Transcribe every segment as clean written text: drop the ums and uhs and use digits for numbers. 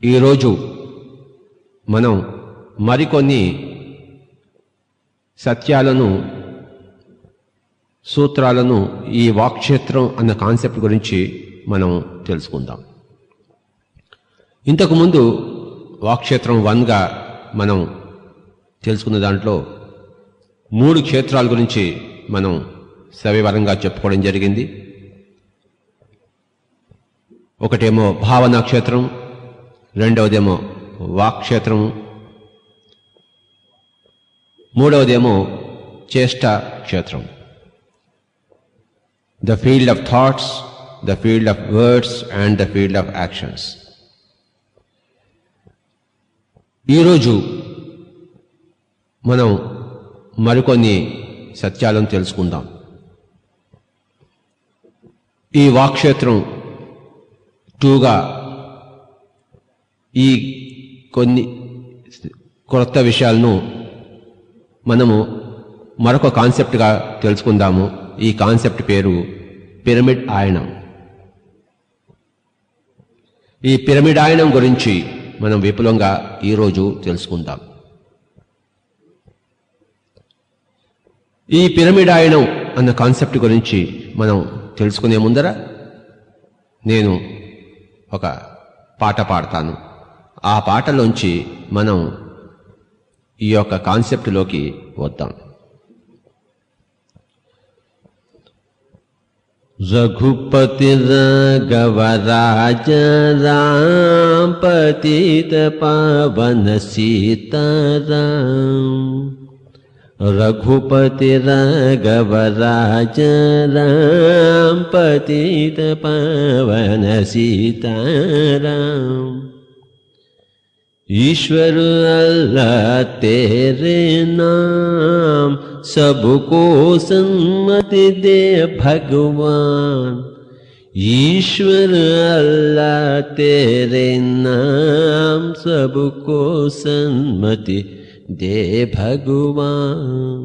ఈరోజు మనం మరికొన్ని సత్యాలను, సూత్రాలను ఈ వాక్క్షేత్రం అన్న కాన్సెప్ట్ గురించి మనం తెలుసుకుందాం. ఇంతకుముందు వాక్క్షేత్రం 1గా మనం తెలుసుకున్న దాంట్లో 3 క్షేత్రాల గురించి మనం సవివరంగా చెప్పుకోవడం జరిగింది. ఒకటేమో భావనా క్షేత్రం, రెండవదేమో వాక్క్షేత్రం, మూడవదేమో చేష్టా క్షేత్రం. The field of thoughts, the field of words and the field of actions. ఈరోజు మనం మరికొన్ని సత్యాలను తెలుసుకుందాం. ఈ వాక్క్షేత్రం 2గా ఈ కొన్ని కొత్త విషయాలను మనము మరొక కాన్సెప్ట్గా తెలుసుకుందాము. ఈ కాన్సెప్ట్ పేరు పిరమిడ్ ఆయనం. ఈ పిరమిడ్ ఆయనం గురించి మనం విపులంగా ఈరోజు తెలుసుకుందాం. ఈ పిరమిడ్ ఆయనం అన్న కాన్సెప్ట్ గురించి మనం తెలుసుకునే ముందర నేను ఒక పాట పాడతాను. ఆ పాటలోంచి మనం ఈ యొక్క కాన్సెప్ట్లోకి వద్దాం. రఘుపతి రాఘవ రాజ రామ పతిత పావన సీతారాం. రఘుపతి రాఘవ రాజ రామ పతిత పావన సీతారాం. ईश्वर अल्लाह तेरे नाम सबको सन्मति दे भगवान. ईश्वर अल्लाह तेरे नाम सबको सन्मति दे भगवान.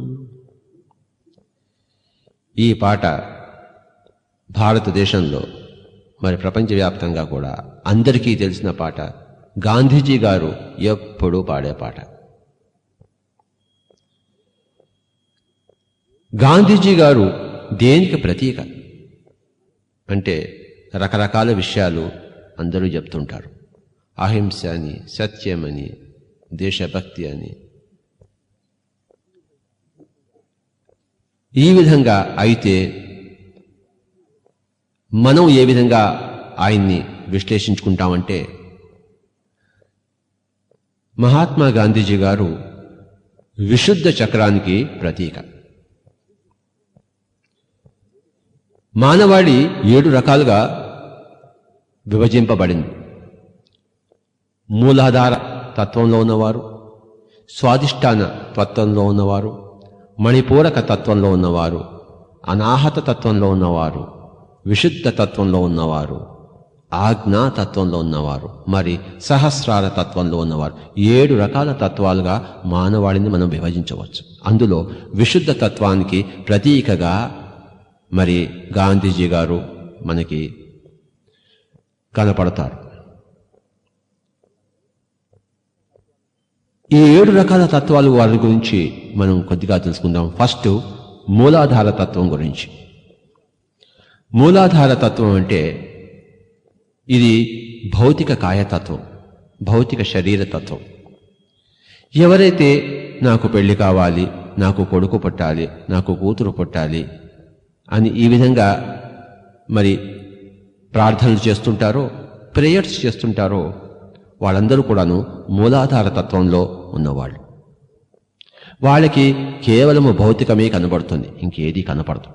ఈ పాట భారతదేశంలో మరి ప్రపంచవ్యాప్తంగా కూడా అందరికీ తెలిసిన పాట. గాంధీజీ గారు ఎప్పుడూ పాడే పాట. గాంధీజీ గారు దేనికి ప్రతీక అంటే రకరకాల విషయాలు అందరూ చెప్తుంటారు. అహింస అని, సత్యమని, దేశభక్తి అని. ఈ విధంగా అయితే మనం ఏ విధంగా ఆయన్ని విశ్లేషించుకుంటామంటే, మహాత్మా గాంధీజీ గారు విశుద్ధ చక్రానికి ప్రతీక. మానవాళి 7 రకాలుగా విభజింపబడింది. మూలాధార తత్వంలో ఉన్నవారు, స్వాదిష్టాన తత్వంలో ఉన్నవారు, మణిపూరక తత్వంలో ఉన్నవారు, అనాహత తత్వంలో ఉన్నవారు, విశుద్ధ తత్వంలో ఉన్నవారు, ఆజ్ఞా తత్వంలో ఉన్నవారు, మరి సహస్రార తత్వంలో ఉన్నవారు. 7 రకాల తత్వాలుగా మానవాళిని మనం విభజించవచ్చు. అందులో విశుద్ధ తత్వానికి ప్రతీకగా మరి గాంధీజీ గారు మనకి కనపడతారు. ఈ 7 రకాల తత్వాలు వారి గురించి మనం కొద్దిగా తెలుసుకుందాం. ఫస్ట్ మూలాధార తత్వం గురించి. మూలాధార తత్వం అంటే ఇది భౌతిక కాయతత్వం, భౌతిక శరీరతత్వం. ఎవరైతే నాకు పెళ్లి కావాలి, నాకు కొడుకు పుట్టాలి, నాకు కూతురు పుట్టాలి అని ఈ విధంగా మరి ప్రార్థనలు చేస్తుంటారో, ప్రేయర్స్ చేస్తుంటారో, వాళ్ళందరూ కూడాను మూలాధార తత్వంలో ఉన్నవాళ్ళు. వాళ్ళకి కేవలము భౌతికమే కనబడుతుంది, ఇంకేదీ కనపడదు.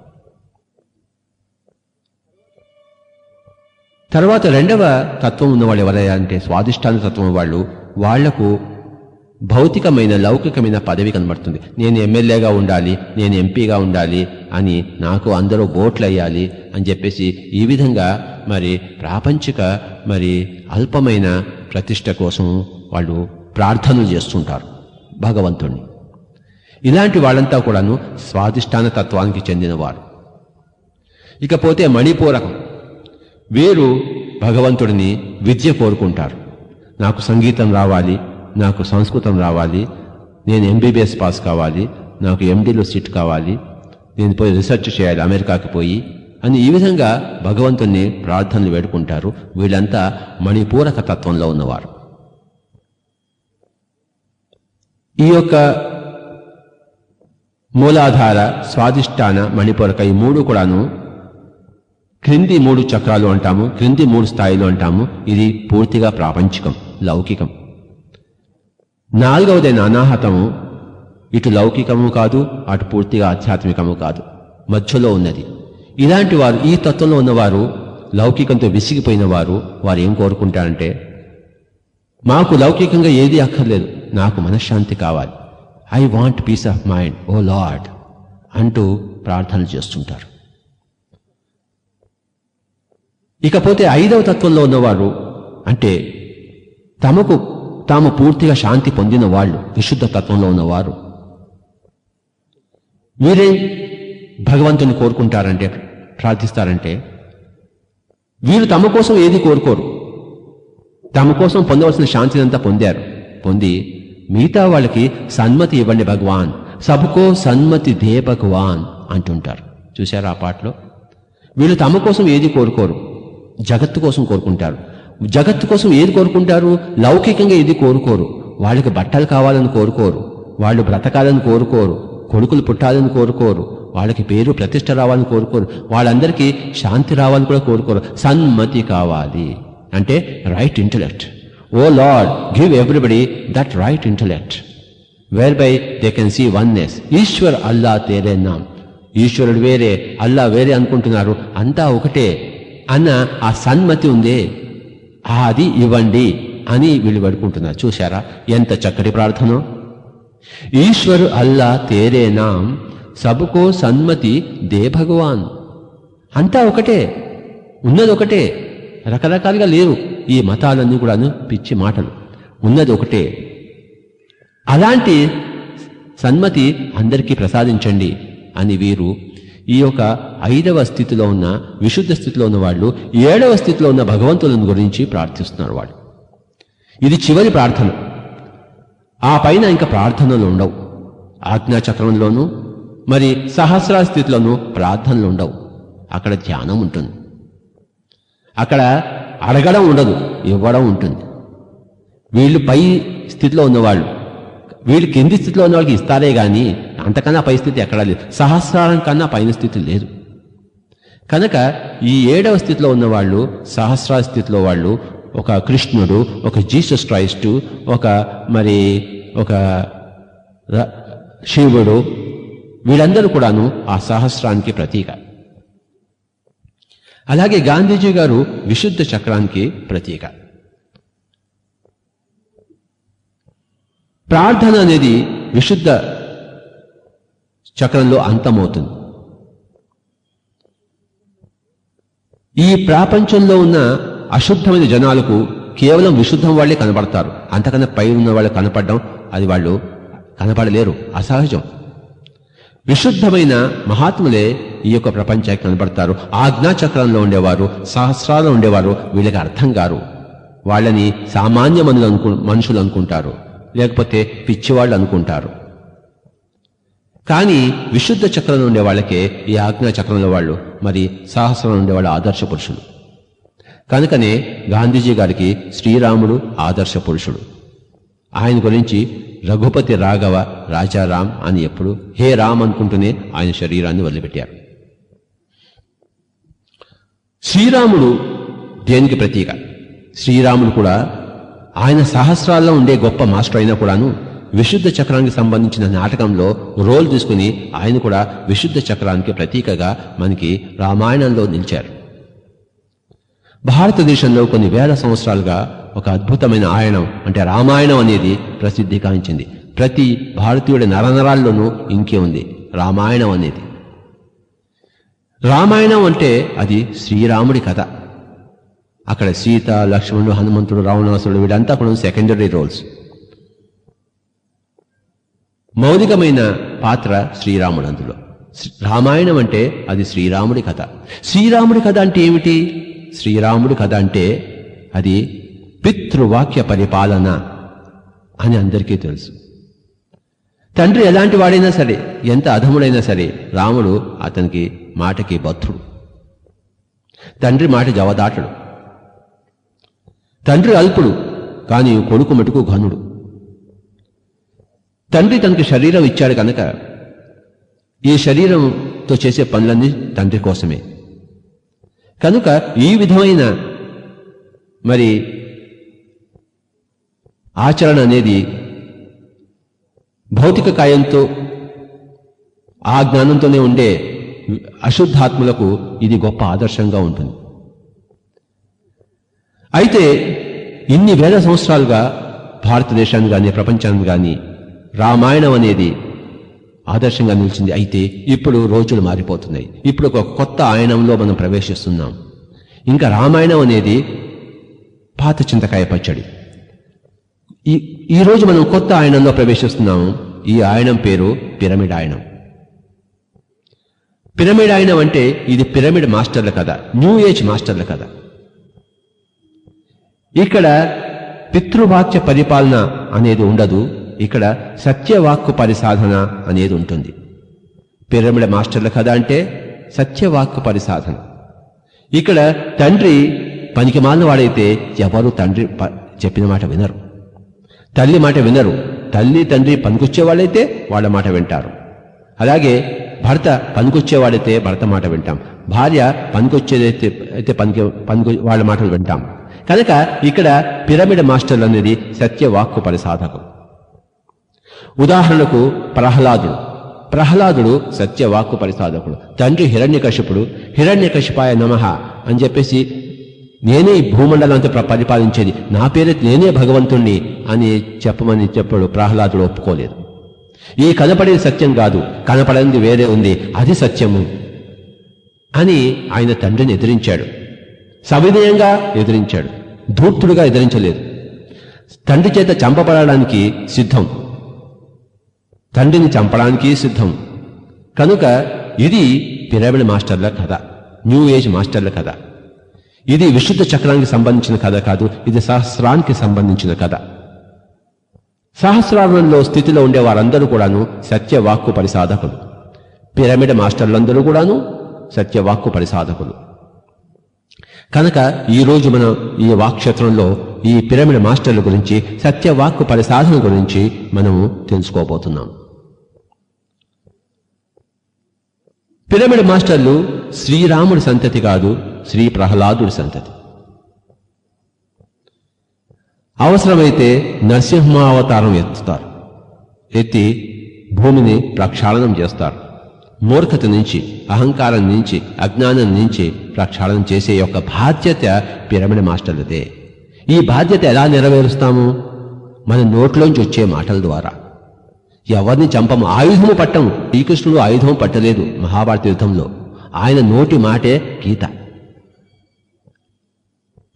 తర్వాత 2వ తత్వం ఉన్నవాళ్ళు ఎవరయ్యా అంటే స్వాదిష్టాన తత్వం వాళ్ళు. వాళ్లకు భౌతికమైన లౌకికమైన పదవి కనబడుతుంది. నేను ఎమ్మెల్యేగా ఉండాలి, నేను ఎంపీగా ఉండాలి అని, నాకు అందరూ ఓట్లు వేయాలి అని చెప్పేసి ఈ విధంగా మరి ప్రాపంచిక మరి అల్పమైన ప్రతిష్ట కోసం వాళ్ళు ప్రార్థనలు చేస్తుంటారు భగవంతుణ్ణి. ఇలాంటి వాళ్ళంతా కూడాను స్వాదిష్టాన తత్వానికి చెందినవారు. ఇకపోతే మణిపూరకం. వీరు భగవంతుడిని విద్య కోరుకుంటారు. నాకు సంగీతం రావాలి, నాకు సంస్కృతం రావాలి, నేను ఎంబీబీఎస్ పాస్ కావాలి, నాకు ఎండీలో సీట్ కావాలి, నేను పోయి రీసెర్చ్ చేయాలి అమెరికాకి పోయి అని ఈ విధంగా భగవంతుణ్ణి ప్రార్థనలు వేడుకుంటారు. వీళ్ళంతా మణిపూరక తత్వంలో ఉన్నవారు. ఈ యొక్క మూలాధార, స్వాదిష్టాన, మణిపూరక ఈ మూడు కూడాను క్రింది 3 చక్రాలు అంటాము, క్రింది 3 స్థాయిలు అంటాము. ఇది పూర్తిగా ప్రాపంచికం, లౌకికం. 4వదైన అనాహతము ఇటు లౌకికము కాదు, అటు పూర్తిగా ఆధ్యాత్మికము కాదు, మధ్యలో ఉన్నది. ఇలాంటి వారు, ఈ తత్వంలో ఉన్నవారు, లౌకికంతో విసిగిపోయిన వారు, వారు ఏం కోరుకుంటారంటే మాకు లౌకికంగా ఏది అక్కర్లేదు, నాకు మనశ్శాంతి కావాలి, I want peace of mind O Lord అంటూ ప్రార్థనలు చేస్తుంటారు. ఇకపోతే 5వ తత్వంలో ఉన్నవారు అంటే తాము పూర్తిగా శాంతి పొందిన వాళ్ళు, విశుద్ధ తత్వంలో ఉన్నవారు. వీరే భగవంతుని కోరుకుంటారంటే, ప్రార్థిస్తారంటే వీరు తమ కోసం ఏది కోరుకోరు. తమ కోసం పొందవలసిన శాంతినంతా పొంది మిగతా వాళ్ళకి సన్మతి ఇవ్వండి భగవాన్, సబ్కో సన్మతి దే భగవాన్ అంటుంటారు. చూశారు ఆ పాటలో? వీళ్ళు తమ కోసం ఏది కోరుకోరు, జగత్తు కోసం కోరుకుంటారు. జగత్తు కోసం ఏది కోరుకుంటారు? లౌకికంగా ఏది కోరుకోరు. వాళ్ళకి బట్టలు కావాలని కోరుకోరు, వాళ్ళు బ్రతకాలని కోరుకోరు, కొడుకులు పుట్టాలని కోరుకోరు, వాళ్ళకి పేరు ప్రతిష్ట రావాలని కోరుకోరు, వాళ్ళందరికీ శాంతి రావాలని కూడా కోరుకోరు. సన్మతి కావాలి అంటే right intellect. O Lord, give everybody that right intellect whereby they can see oneness. Ishwar Allah తేరే నామ్. ఈశ్వరుడు వేరే, అల్లా వేరే అనుకుంటున్నారు, అంతా ఒకటే అన్న ఆ సన్మతి ఉందే, అది ఇవ్వండి అని వీళ్ళు పడుకుంటున్నారు. చూశారా ఎంత చక్కటి ప్రార్థన! ఈశ్వర్ అల్లా తేరే నామ్, సబ్కో సన్మతి దే భగవాన్. అంతా ఒకటే, ఉన్నది ఒకటే, రకరకాలుగా లేరు ఈ మతాలన్నీ కూడాను, పిచ్చి మాటలు. ఉన్నది ఒకటే. అలాంటి సన్మతి అందరికీ ప్రసాదించండి అని వీరు ఈ యొక్క 5వ స్థితిలో ఉన్న, విశుద్ధ స్థితిలో ఉన్న వాళ్ళు 7వ స్థితిలో ఉన్న భగవంతులను గురించి ప్రార్థిస్తున్నారు వాళ్ళు. ఇది చివరి ప్రార్థన. ఆ పైన ఇంకా ప్రార్థనలు ఉండవు. ఆజ్ఞాచక్రంలోనూ మరి సహస్ర స్థితిలోనూ ప్రార్థనలు ఉండవు. అక్కడ ధ్యానం ఉంటుంది. అక్కడ అడగడం ఉండదు, ఇవ్వడం ఉంటుంది. వీళ్ళు పై స్థితిలో ఉన్నవాళ్ళు, వీళ్ళు కింది స్థితిలో ఉన్న వాళ్ళకి ఇస్తారే గాని అంతకన్నా పై స్థితి ఎక్కడా లేదు. సహస్రారం కన్నా పైన స్థితి లేదు. కనుక ఈ 7వ స్థితిలో ఉన్నవాళ్ళు, సహస్ర స్థితిలో వాళ్ళు, ఒక కృష్ణుడు, ఒక జీసస్ క్రైస్టు, ఒక శివుడు, వీళ్ళందరూ కూడాను ఆ సహస్రానికి ప్రతీక. అలాగే గాంధీజీ గారు విశుద్ధ చక్రానికి ప్రతీక. ప్రార్థన అనేది విశుద్ధ చక్రంలో అంతమవుతుంది. ఈ ప్రపంచంలో ఉన్న అశుద్ధమైన జనాలకు కేవలం విశుద్ధం వాళ్లే కనబడతారు. అంతకన్నా పై ఉన్న వాళ్ళు కనపడడం, అది వాళ్ళు కనపడలేరు, అసహజం. విశుద్ధమైన మహాత్ములే ఈ యొక్క ప్రపంచానికి కనబడతారు. ఆజ్ఞాచక్రంలో ఉండేవారు, సహస్రాల్లో ఉండేవారు వీళ్ళకి అర్థం కారు. వాళ్ళని సామాన్య మనుషులు అనుకుంటారు, లేకపోతే పిచ్చివాళ్ళు అనుకుంటారు. కానీ విశుద్ధ చక్రంలో ఉండే వాళ్ళకే, ఈ ఆజ్ఞాచక్రంలో వాళ్ళు, మరి సహస్రంలో ఉండేవాళ్ళు ఆదర్శ పురుషులు. కనుకనే గాంధీజీ గారికి శ్రీరాముడు ఆదర్శ పురుషుడు. ఆయన గురించి రఘుపతి రాఘవ రాజారాం అని ఎప్పుడు హే రామ్ అనుకుంటూనే ఆయన శరీరాన్ని వదిలిపెట్టారు. శ్రీరాముడు దేనికి ప్రతీక? శ్రీరాముడు కూడా ఆయన సహస్రాల్లో ఉండే గొప్ప మాస్టర్ అయినా కూడాను విశుద్ధ చక్రానికి సంబంధించిన నాటకంలో రోల్ తీసుకుని ఆయన కూడా విశుద్ధ చక్రానికి ప్రతీకగా మనకి రామాయణంలో నిలిచారు. భారతదేశంలో కొన్ని వేల సంవత్సరాలుగా ఒక అద్భుతమైన ఆయనం అంటే రామాయణం అనేది ప్రసిద్ధి గాంచింది. ప్రతి భారతీయుడి నరనరాల్లోనూ ఇంకే ఉంది రామాయణం అనేది. రామాయణం అంటే అది శ్రీరాముడి కథ. అక్కడ సీత, లక్ష్మణుడు, హనుమంతుడు, రావణాసురుడు వీడంతా కూడా సెకండరీ రోల్స్. మౌలికమైన పాత్ర శ్రీరాముడు అందులో. రామాయణం అంటే అది శ్రీరాముడి కథ. శ్రీరాముడి కథ అంటే ఏమిటి? శ్రీరాముడి కథ అంటే అది పితృవాక్య పరిపాలన అని అందరికీ తెలుసు. తండ్రి ఎలాంటి వాడైనా సరే, ఎంత అధముడైనా సరే, రాముడు అతనికి మాటకి బద్ధుడు. తండ్రి మాట జవదాటడు. తండ్రి అల్పుడు, కానీ కొడుకు మటుకు ఘనుడు. తండ్రి తనకి శరీరం ఇచ్చాడు కనుక ఈ శరీరంతో చేసే పనులన్నీ తండ్రి కోసమే. కనుక ఈ విధమైన మరి ఆచరణ అనేది భౌతిక కాయంతో ఆ జ్ఞానంతోనే ఉండే అశుద్ధాత్మలకు ఇది గొప్ప ఆదర్శంగా ఉంటుంది. అయితే ఇన్ని వేల సంవత్సరాలుగా భారతదేశాన్ని కానీ ప్రపంచాన్ని కానీ రామాయణం అనేది ఆదర్శంగా నిలిచింది. అయితే ఇప్పుడు రోజులు మారిపోతున్నాయి. ఇప్పుడు ఒక కొత్త ఆయనంలో మనం ప్రవేశిస్తున్నాం. ఇంకా రామాయణం అనేది పాత చింతకాయ పచ్చడి. ఈరోజు మనం కొత్త ఆయనంలో ప్రవేశిస్తున్నాము. ఈ ఆయనం పేరు పిరమిడ్ ఆయనం. పిరమిడ్ ఆయనం అంటే ఇది పిరమిడ్ మాస్టర్ల కథ, న్యూ ఏజ్ మాస్టర్ల కథ. ఇక్కడ పితృవాక్య పరిపాలన అనేది ఉండదు. ఇక్కడ సత్యవాక్కు పరిసాధన అనేది ఉంటుంది. పిరమిడ్ మాస్టర్ల కథ అంటే సత్యవాక్కు పరిసాధన. ఇక్కడ తండ్రి పనికి మాలిన వాడైతే ఎవరు తండ్రి చెప్పిన మాట వినరు, తల్లి మాట వినరు. తల్లి తండ్రి పనికొచ్చేవాళ్ళైతే వాళ్ళ మాట వింటారు. అలాగే భర్త పనికొచ్చేవాడైతే భర్త మాట వింటాం, భార్య పనికొచ్చేదైతే అయితే పనికి వాళ్ళ మాటలు వింటాం. కనుక ఇక్కడ పిరమిడ్ మాస్టర్లు అనేది సత్యవాక్కు పరిసాధకులు. ఉదాహరణకు ప్రహ్లాదుడు సత్యవాక్కు పరిసాధకుడు. తండ్రి హిరణ్యకశిపుడు హిరణ్యకశిపాయ నమః అని చెప్పేసి నేనే ఈ భూమండలంతో పరిపాలించేది, నా పేరు నేనే భగవంతుణ్ణి అని చెప్పమని చెప్పాడు. ప్రహ్లాదుడు ఒప్పుకోలేదు. ఈ కనపడేది సత్యం కాదు, కనపడేది వేరే ఉంది, అది సత్యము అని ఆయన తండ్రిని ఎదిరించాడు. సవినయంగా ఎదిరించాడు, ధూర్తుడుగా ఎదిరించలేదు. తండ్రి చేత చంపబడడానికి సిద్ధం, తండ్రిని చంపడానికి సిద్ధం. కనుక ఇది పిరమిడ్ మాస్టర్ల కథ, న్యూ ఏజ్ మాస్టర్ల కథ. ఇది విశుద్ధ చక్రానికి సంబంధించిన కథ కాదు, ఇది సహస్రానికి సంబంధించిన కథ. సహస్రాలలో స్థితిలో ఉండే వారందరూ కూడాను సత్యవాక్కు పరిసాధకులు. పిరమిడ్ మాస్టర్లందరూ కూడాను సత్యవాక్కు పరిసాధకులు. కనుక ఈరోజు మనం ఈ వాక్క్షేత్రంలో ఈ పిరమిడ్ మాస్టర్ల గురించి, సత్యవాక్కు పరిసాధన గురించి మనము తెలుసుకోబోతున్నాం. పిరమిడ్ మాస్టర్లు శ్రీరాముడి సంతతి కాదు, శ్రీ ప్రహ్లాదుడి సంతతి. అవసరమైతే నరసింహావతారం ఎత్తుతారు, ఎత్తి భూమిని ప్రక్షాళనం చేస్తారు. మూర్ఖత నుంచి, అహంకారం నుంచి, అజ్ఞానం నుంచి ప్రక్షాళన చేసే యొక్క బాధ్యత పిరమిడ్ మాస్టర్లదే. ఈ బాధ్యత ఎలా నెరవేరుస్తాము? మన నోట్లోంచి వచ్చే మాటల ద్వారా. ఎవరిని చంపము, ఆయుధము పట్టము. శ్రీకృష్ణుడు ఆయుధం పట్టలేదు మహాభారత యుద్ధంలో. ఆయన నోటి మాటే గీత.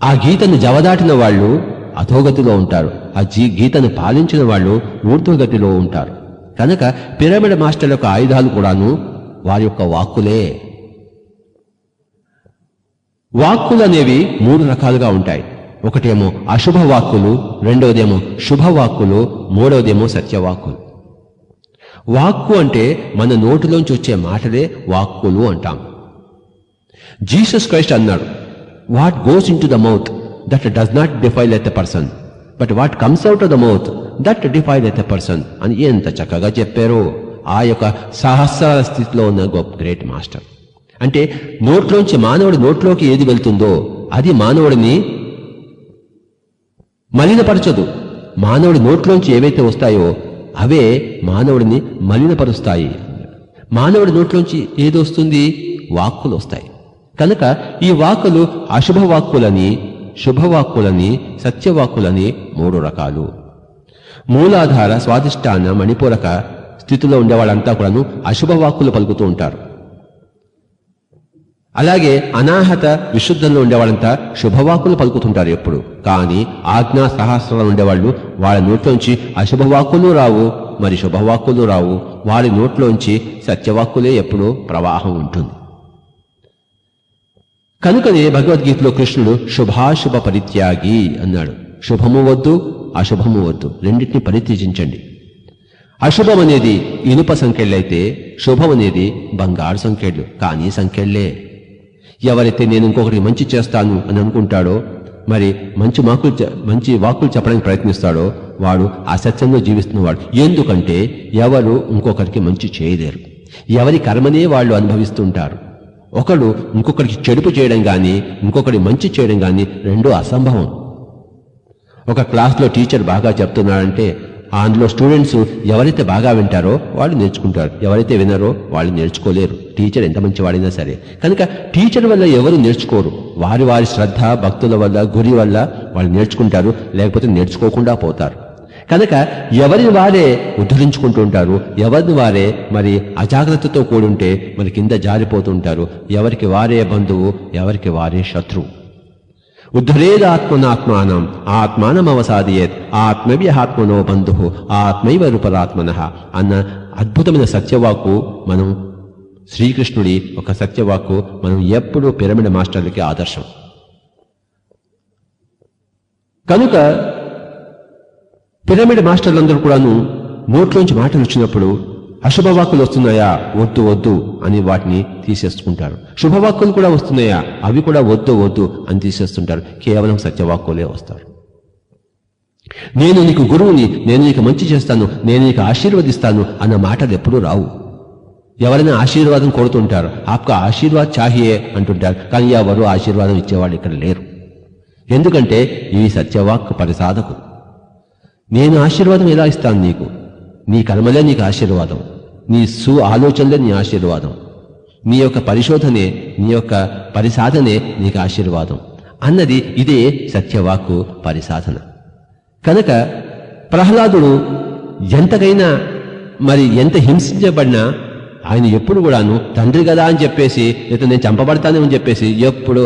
ఆ గీతను జవదాటిన వాళ్ళు అధోగతిలో ఉంటారు, ఆ గీతను పాలించిన వాళ్ళు ఊర్ధ్వగతిలో ఉంటారు. కనుక పిరమిడ్ మాస్టర్ల యొక్క ఆయుధాలు కూడాను వారి యొక్క వాక్కులే. వాక్కులు అనేవి 3 రకాలుగా ఉంటాయి. ఒకటేమో అశుభ వాక్కులు, రెండవదేమో శుభవాక్కులు, మూడవదేమో సత్యవాక్కులు. వాక్కు అంటే మన నోటిలోంచి వచ్చే మాటలే వాక్కులు అంటాం. జీసస్ క్రైస్ట్ అన్నాడు, what goes in to the mouth that does not defile at the person, but what comes out of the mouth that defile at the person అని ఎంత చక్కగా చెప్పారో ఆ యొక్క సహస్ర స్థితిలో ఉన్న గొప్ప గ్రేట్ మాస్టర్. అంటే నోట్లోంచి, మానవుడి నోట్లోకి ఏది వెళ్తుందో అది మానవుడిని మలినపరచదు. మానవుడి నోట్లోంచి ఏవైతే వస్తాయో అవే మానవుడిని మలినపరుస్తాయి. మానవుడి నోట్లోంచి ఏది వస్తుంది? వాక్కులు వస్తాయి. కనుక ఈ వాక్కులు అశుభవాక్కులని, శుభవాక్కులని, సత్యవాక్కులని 3 రకాలు. మూలాధార, స్వాదిష్టాన, మణిపూరక స్థితిలో ఉండేవాళ్ళంతా కూడాను అశుభవాక్కులు పలుకుతూ ఉంటారు. అలాగే అనాహత విశుద్ధంలో ఉండేవాళ్ళంతా శుభవాక్కులు పలుకుతుంటారు ఎప్పుడు. కానీ ఆజ్ఞా సహస్రంలో ఉండేవాళ్ళు వాళ్ళ నోట్లోంచి అశుభవాక్కులు రావు, మరి శుభవాక్కులు రావు. వారి నోట్లోంచి సత్యవాక్కులే ఎప్పుడూ ప్రవాహం ఉంటుంది. కనుకనే భగవద్గీతలో కృష్ణుడు శుభాశుభ పరిత్యాగి అన్నాడు. శుభము వద్దు, అశుభము వద్దు, రెండింటినీ పరిత్యజించండి. అశుభం అనేది ఇనుప సంఖ్యలైతే శుభం అనేది బంగారు సంఖ్యలు, కానీ సంఖ్యలే. ఎవరైతే నేను ఇంకొకరికి మంచి చేస్తాను అని అనుకుంటాడో, మరి మంచి వాక్కులు చెప్పడానికి ప్రయత్నిస్తాడో వాడు అసత్యంలో జీవిస్తున్నవాడు. ఎందుకంటే ఎవరు ఇంకొకరికి మంచి చేయలేరు. ఎవరి కర్మనే వాళ్ళు అనుభవిస్తుంటారు. ఒకడు ఇంకొకరికి చెడుపు చేయడం కానీ ఇంకొకరి మంచి చేయడం కానీ రెండూ అసంభవం. ఒక క్లాస్లో టీచర్ బాగా చెప్తున్నాడంటే అందులో స్టూడెంట్స్ ఎవరైతే బాగా వింటారో వాళ్ళు నేర్చుకుంటారు, ఎవరైతే వినరో వాళ్ళు నేర్చుకోలేరు, టీచర్ ఎంత మంచి వాడినా సరే. కనుక టీచర్ వల్ల ఎవరు నేర్చుకోరు. వారి వారి శ్రద్ధ భక్తుల వల్ల, గురి వల్ల వాళ్ళు నేర్చుకుంటారు, లేకపోతే నేర్చుకోకుండా పోతారు. కనుక ఎవరిని వారే ఉద్ధరించుకుంటూ ఉంటారు, ఎవరిని వారే మరి అజాగ్రత్తతో కూడుంటే మరి కింద జారిపోతుంటారు. ఎవరికి వారే బంధువు, ఎవరికి వారే శత్రువు. ఉద్ధరేదాత్మనాత్మానం ఆత్మానమవసాదయేత్ ఆత్మవ్యహాత్మనో బంధు ఆత్మైవ రూపరాత్మన అన్న అద్భుతమైన సత్యవాక్కు మనం శ్రీకృష్ణుడి ఒక సత్యవాక్కు మనం ఎప్పుడూ పిరమిడ్ మాస్టర్లకి ఆదర్శం. కనుక పిరమిడ్ మాస్టర్లందరూ కూడాను నోట్లోంచి మాటలు వచ్చినప్పుడు అశుభవాక్కులు వస్తున్నాయా, వద్దు వద్దు అని వాటిని తీసేసుకుంటారు. శుభవాక్కులు కూడా వస్తున్నాయా, అవి కూడా వద్దు వద్దు అని తీసేస్తుంటారు. కేవలం సత్యవాక్కులే వస్తారు. నేను నీకు గురువుని, నేను నీకు మంచి చేస్తాను, నేను నీకు ఆశీర్వదిస్తాను అన్న మాటలు ఎప్పుడూ రావు. ఎవరైనా ఆశీర్వాదం కోరుతుంటారు, ఆప్కా ఆశీర్వాద్ చాహియే అంటుంటారు, కానీ ఎవరు ఆశీర్వాదం ఇచ్చేవాళ్ళు ఇక్కడ లేరు. ఎందుకంటే ఇవి సత్యవాక్కు పరిసాధకు. నేను ఆశీర్వాదం ఎలా ఇస్తాను నీకు? నీ కర్మలే నీకు ఆశీర్వాదం, నీ ఆలోచనలే నీ ఆశీర్వాదం, నీ యొక్క పరిశోధనే, నీ యొక్క పరిసాధనే నీకు ఆశీర్వాదం అన్నది ఇదే సత్యవాక్కు పరిసాధన. కనుక ప్రహ్లాదుడు ఎంతకైనా మరి ఎంత హింసించబడినా ఆయన ఎప్పుడు కూడాను తండ్రి కదా అని చెప్పేసి, లేదా నేను చంపబడతానని చెప్పేసి ఎప్పుడు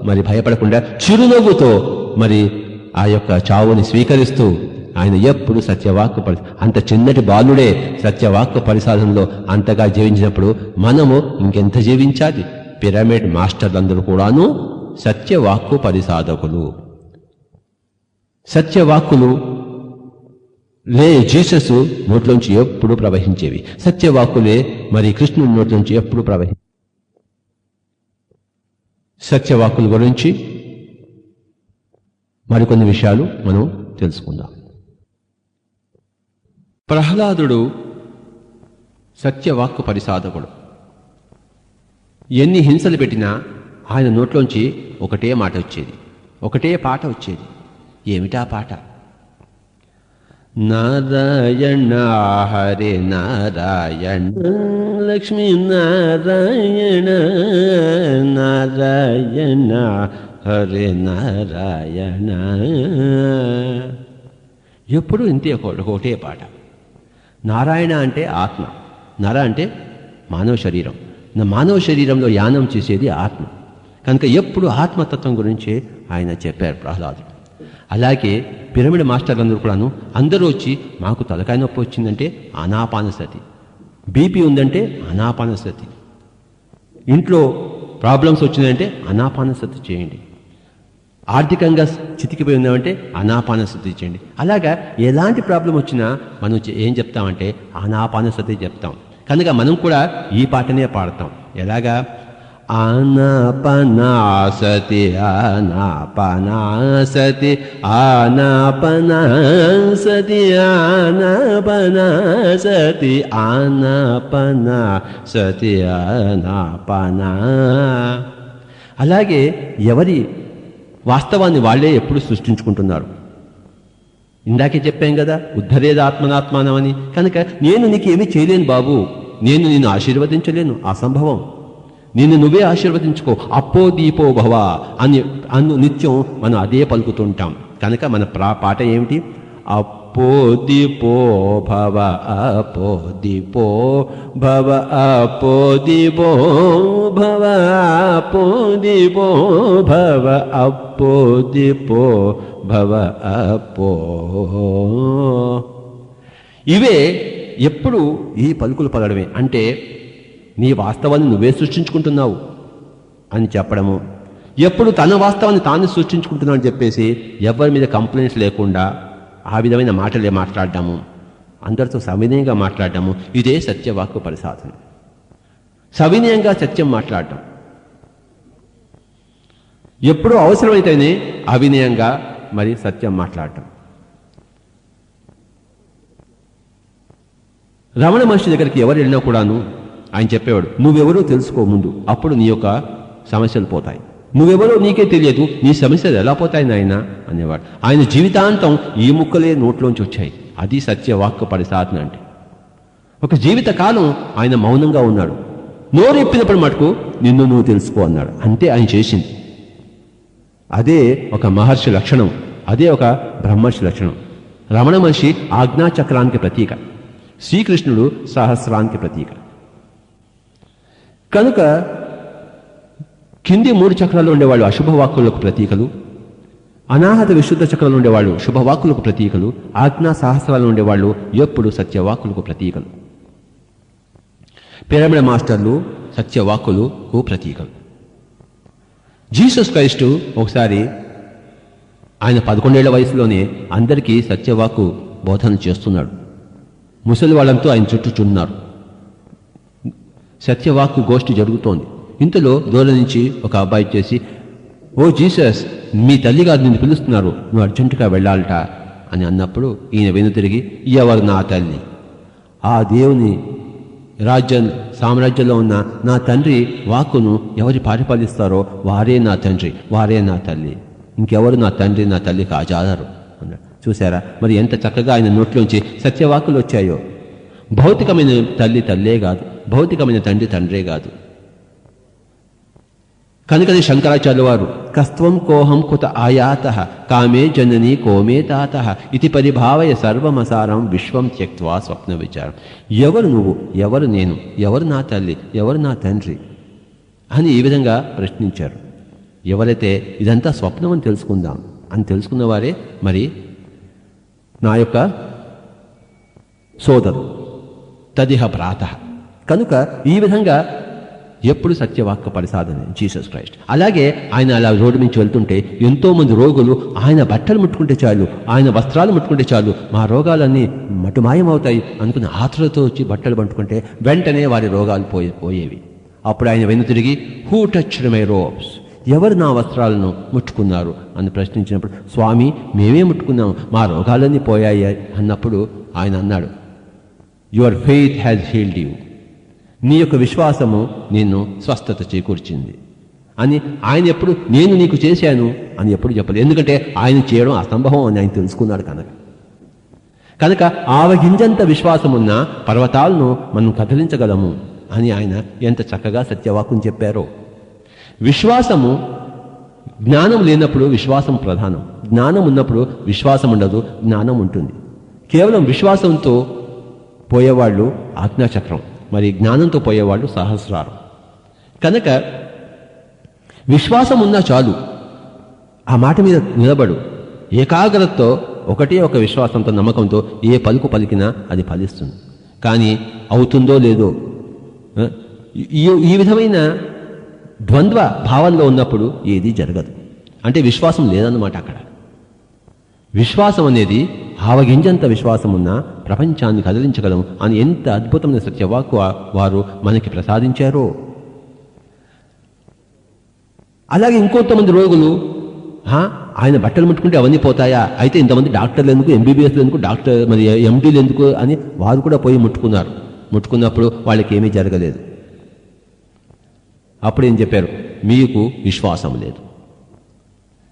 మరి భయపడకుండా చిరునవ్వుతో మరి ఆ యొక్క చావుని స్వీకరిస్తూ ఆయన ఎప్పుడు సత్యవాక్కు అంత చిన్నటి బాలుడే సత్యవాక్కు పరిసాధనలో అంతగా జీవించినప్పుడు మనము ఇంకెంత జీవించాలి? పిరమిడ్ మాస్టర్లందరూ కూడాను సత్యవాక్కు పరిసాధకులు. సత్యవాక్కులు జీసస్ నోట్లోంచి ఎప్పుడు ప్రవహించేవి, సత్యవాక్కులే మరి కృష్ణుడి నోట్లోంచి ఎప్పుడు సత్యవాక్కుల గురించి మరికొన్ని విషయాలు మనం తెలుసుకుందాం. ప్రహ్లాదుడు సత్యవాక్కు పరిసాధకుడు. ఎన్ని హింసలు పెట్టినా ఆయన నోట్లోంచి ఒకటే మాట వచ్చేది, ఒకటే పాట వచ్చేది. ఏమిటా పాట? నారాయణ హరే నారాయణ లక్ష్మీ నారాయణ నారాయణ హరే నారాయణ. ఎప్పుడు ఇంతే ఒకటే పాట. నారాయణ అంటే ఆత్మ, నర అంటే మానవ శరీరం, మానవ శరీరంలో యానం చేసేది ఆత్మ. కనుక ఎప్పుడు ఆత్మతత్వం గురించి ఆయన చెప్పారు ప్రహ్లాదుడు. అలాగే పిరమిడ్ మాస్టర్లందరూ కూడాను అందరూ వచ్చి మాకు తలకాయ నొప్పి వచ్చిందంటే ఆనాపానసతి, బీపీ ఉందంటే ఆనాపానసతి, ఇంట్లో ప్రాబ్లమ్స్ వచ్చిందంటే ఆనాపానసతి చేయండి, ఆర్థికంగా చితికిపోయి ఉన్నామంటే ఆనాపానసతి చేయండి. అలాగా ఎలాంటి ప్రాబ్లం వచ్చినా మనం ఏం చెప్తామంటే ఆనాపానసతి చెప్తాం. కనుక మనం కూడా ఈ పాటనే పాడతాం. ఎలాగా? ఆనాపానసతి ఆనాపానసతి ఆనాపానసతి ఆనాపానసతి ఆనాపానసతి ఆనాపాన. అలాగే ఎవరి వాస్తవాన్ని వాళ్లే ఎప్పుడు సృష్టించుకుంటున్నారు. ఇందాకే చెప్పాం కదా, ఉద్ధరేదాత్మనాత్మానమని. కనుక నేను నీకు ఏమీ చేయలేను బాబు, నేను నిన్ను ఆశీర్వదించలేను, అసంభవం. నిన్ను నువ్వే ఆశీర్వదించుకో, అప్పో దీపో భవ అని నిత్యం మనం అదే పలుకుతుంటాం. కనుక మన పాట ఏమిటి? అప్పో దీపో భవ అప్పో దీపో భవ అప్పో దీపో భవ అప్పో దీపో భవ అప్పో దీపో భవ అప్పో. ఇవే ఎప్పుడు ఈ పలుకులు పలడమే. అంటే నీ వాస్తవాన్ని నువ్వే సృష్టించుకుంటున్నావు అని చెప్పడము. ఎప్పుడు తన వాస్తవాన్ని తాను సృష్టించుకుంటున్నామని చెప్పేసి ఎవరి మీద కంప్లైంట్స్ లేకుండా ఆ విధమైన మాటలే మాట్లాడటము, అందరితో సవినయంగా మాట్లాడటము, ఇదే సత్యవాక్కు పరిసాధన. సవినయంగా సత్యం మాట్లాడటం, ఎప్పుడూ అవసరమైతేనే అవినయంగా మరి సత్యం మాట్లాడటం. రమణ మహర్షి దగ్గరికి ఎవరు వెళ్ళినా కూడాను ఆయన చెప్పేవాడు, నువ్వెవరో తెలుసుకో ముందు, అప్పుడు నీ యొక్క సమస్యలు పోతాయి. నువ్వెవరో నీకే తెలియదు, నీ సమస్యలు ఎలా పోతాయి నాయన అనేవాడు. ఆయన జీవితాంతం ఈ ముక్కలే నోట్లోంచి వచ్చాయి. అది సత్యవాక్కు పరిసాధన అంటే. ఒక జీవిత కాలం ఆయన మౌనంగా ఉన్నాడు. నోరు ఇప్పినప్పుడు మటుకు నిన్ను నువ్వు తెలుసుకో అన్నాడు. అంతే ఆయన చేసింది. అదే ఒక మహర్షి లక్షణం, అదే ఒక బ్రహ్మర్షి లక్షణం. రమణ మహర్షి ఆజ్ఞాచక్రానికి ప్రతీక, శ్రీకృష్ణుడు సహస్రానికి ప్రతీక. కనుక కింది 3 చక్రాల్లో ఉండేవాళ్ళు అశుభవాక్కులకు ప్రతీకలు, అనాహత విశుద్ధ చక్రంలో ఉండేవాళ్ళు శుభవాక్కులకు ప్రతీకలు, ఆజ్ఞా సహస్రాలు ఉండేవాళ్ళు ఎప్పుడు సత్యవాక్కులకు ప్రతీకలు. పిరమిడ్ మాస్టర్లు సత్యవాక్కులకు ప్రతీకలు. జీసస్ క్రైస్టు ఒకసారి ఆయన 11 ఏళ్ల వయసులోనే అందరికీ సత్యవాక్కు బోధన చేస్తున్నాడు. ముసలి వాళ్ళంతా ఆయన చుట్టూ చున్నారు. సత్యవాక్కు గోష్ఠి జరుగుతోంది. ఇంతలో దూరం నుంచి ఒక అబ్బాయి చేసి, ఓ జీసస్, మీ తల్లిగారు నిన్ను పిలుస్తున్నారు, నువ్వు అర్జెంటుగా వెళ్ళాలట అని అన్నప్పుడు ఈయన వెనుతిరిగి, ఎవరు నా తల్లి? ఆ దేవుని సామ్రాజ్యంలో ఉన్న నా తండ్రి వాక్కును ఎవరు పరిపాలిస్తారో వారే నా తండ్రి, వారే నా తల్లి. ఇంకెవరు నా తండ్రి నా తల్లికి ఆజాదారు అన్నాడు. చూసారా మరి ఎంత చక్కగా ఆయన నోట్లోంచి సత్యవాక్కులు వచ్చాయో. భౌతికమైన తల్లి తల్లే కాదు, భౌతికమైన తండ్రి తండ్రే కాదు. కనుకనే శంకరాచార్యుల వారు కస్త్వం కోహం కుత ఆయాత కామే జనని కోమే తాత ఇది పరిభావయ సర్వమసారం విశ్వం త్యక్త్వా స్వప్న విచారం. ఎవరు నువ్వు, ఎవరు నేను, ఎవరు నా తల్లి, ఎవరు నా తండ్రి అని ఈ విధంగా ప్రశ్నించారు. ఎవరైతే ఇదంతా స్వప్నం అని తెలుసుకుందాం అని తెలుసుకున్న వారే మరి నా యొక్క సోదరు తదిహ ప్రాత. కనుక ఈ విధంగా ఎప్పుడు సత్యవాక్కు పరిసాధనే జీసస్ క్రైస్ట్. అలాగే ఆయన అలా రోడ్డు నుంచి వెళ్తుంటే ఎంతో మంది రోగులు ఆయన బట్టలు ముట్టుకుంటే చాలు, ఆయన వస్త్రాలు ముట్టుకుంటే చాలు మా రోగాలన్నీ మటుమాయమవుతాయి అనుకుని ఆతులతో వచ్చి బట్టలు పట్టుకుంటే వెంటనే వారి రోగాలు పోయేవి. అప్పుడు ఆయన వెను తిరిగి, హూ టచ్డ్ మై రోబ్స్, ఎవరు నా వస్త్రాలను ముట్టుకున్నారు అని ప్రశ్నించినప్పుడు, స్వామి మేమే ముట్టుకున్నాం, మా రోగాలన్నీ పోయాయి అన్నప్పుడు ఆయన అన్నాడు, your faith has healed you, నీ యొక్క విశ్వాసము నిన్ను స్వస్థత చేకూర్చింది అని. ఆయన ఎప్పుడు నేను నీకు చేశాను అని ఎప్పుడు చెప్పలేదు. ఎందుకంటే ఆయన చేయడం అసంభవం అని ఆయన తెలుసుకున్నాడు. కనుక ఆవగింజంత విశ్వాసమున్న పర్వతాలను మనం కదిలించగలము అని ఆయన ఎంత చక్కగా సత్యవాక్కుని చెప్పారో. విశ్వాసము, జ్ఞానం లేనప్పుడు విశ్వాసం ప్రధానం, జ్ఞానం ఉన్నప్పుడు విశ్వాసం ఉండదు, జ్ఞానం ఉంటుంది. కేవలం విశ్వాసంతో పోయేవాళ్ళు ఆజ్ఞాచక్రం, మరి జ్ఞానంతో పోయేవాళ్ళు సహస్రారం. కనుక విశ్వాసం ఉన్నా చాలు, ఆ మాట మీద నిలబడు, ఏకాగ్రతతో ఒకటే ఒక విశ్వాసంతో నమ్మకంతో ఏ పలుకు పలికినా అది ఫలిస్తుంది. కానీ అవుతుందో లేదో ఈ విధమైన ద్వంద్వ భావంలో ఉన్నప్పుడు ఏది జరగదు. అంటే విశ్వాసం లేదన్నమాట. అక్కడ విశ్వాసం అనేది ఆవగింజంత విశ్వాసం ఉన్నా ప్రపంచాన్ని కదిలించగలం అని ఎంత అద్భుతమైన సత్యవాక్కు వారు మనకి ప్రసాదించారో. అలాగే ఇంకొంతమంది రోగులు ఆయన బట్టలు ముట్టుకుంటే అవన్నీ పోతాయా, అయితే ఇంతమంది డాక్టర్లు ఎందుకు, ఎంబీబీఎస్లు ఎందుకు, మరి ఎండీలు ఎందుకు అని వారు కూడా పోయి ముట్టుకున్నారు. ముట్టుకున్నప్పుడు వాళ్ళకి ఏమీ జరగలేదు. అప్పుడు ఏం చెప్పారు, మీకు విశ్వాసం లేదు.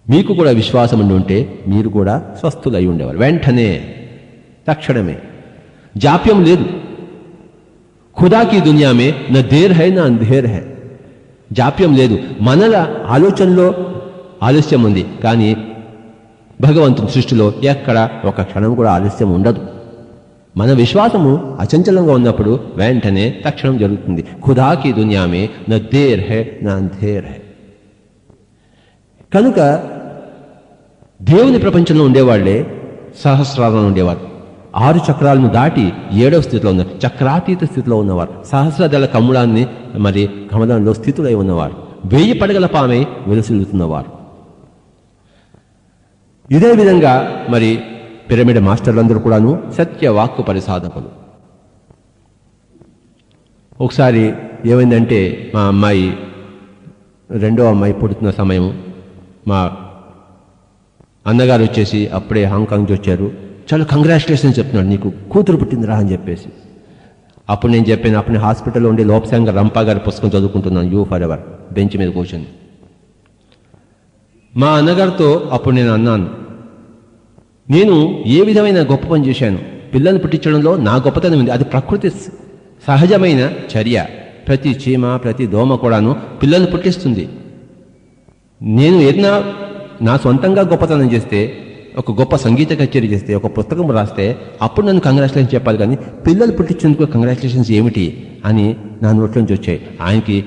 మీకు కూడా విశ్వాసం ఉంటే మీరు కూడా స్వస్థులై ఉండేవారు. వెంటనే తక్షణమే, జాప్యం లేదు. ఖుదాకి దునియామే నా దేర్ హై నా అంధేర్ హై, జాప్యం లేదు. మనల ఆలోచనలో ఆలస్యం ఉంది, కానీ భగవంతుని సృష్టిలో ఎక్కడ ఒక క్షణం కూడా ఆలస్యం ఉండదు. మన విశ్వాసము అచంచలంగా ఉన్నప్పుడు వెంటనే తక్షణం జరుగుతుంది. ఖుదాకి దునియామే నా దేర్ హై నా అంధేర్ హై. కనుక దేవుని ప్రపంచంలో ఉండేవాళ్లే సహస్రాలను ఉండేవారు. 6 చక్రాలను దాటి 7వ స్థితిలో ఉన్నారు, చక్రాతీత స్థితిలో ఉన్నవారు, సహస్రదళ కమలాన్ని మరి కమలంలో స్థితులై ఉన్నవారు. 1000 పడగల పామై వెలుసిల్లుతున్నవారు. ఇదే విధంగా మరి పిరమిడ్ మాస్టర్లందరూ కూడాను సత్యవాక్కు పరిసాధకులు. ఒకసారి ఏమైందంటే మా అమ్మాయి, రెండో అమ్మాయి పుడుతున్న సమయం, మా అన్నగారు వచ్చేసి అప్పుడే హాంకాంగ్ నుంచి వచ్చారు. చాలా కంగ్రాచులేషన్స్ చెప్తున్నాడు, నీకు కూతురు పుట్టిందిరా అని చెప్పేసి. అప్పుడు నేను చెప్పాను, అప్పుడు నేను హాస్పిటల్లో ఉండి లోపసాంగ రంపా గారి పుస్తకం చదువుకుంటున్నాను, యూ ఫర్ ఎవర్, బెంచ్ మీద కూర్చొని. మా అన్నగారితో అప్పుడు నేను అన్నాను, నేను ఏ విధమైన గొప్ప పని చేశాను, పిల్లల్ని పుట్టించడంలో నా గొప్పతనం ఉంది, అది ప్రకృతి సహజమైన చర్య. ప్రతి చీమ ప్రతి దోమ కూడాను పిల్లల్ని పుట్టిస్తుంది. నేను ఏదైనా నా సొంతంగా గొప్పతనం చేస్తే, ఒక గొప్ప సంగీత కచేరీ చేస్తే, ఒక పుస్తకం రాస్తే అప్పుడు నన్ను కంగ్రాచులేషన్ చెప్పాలి, కానీ పిల్లలు పుట్టించేందుకు కంగ్రాచులేషన్స్ ఏమిటి అని నా నోట్లోంచి వచ్చాయి. ఆయనకి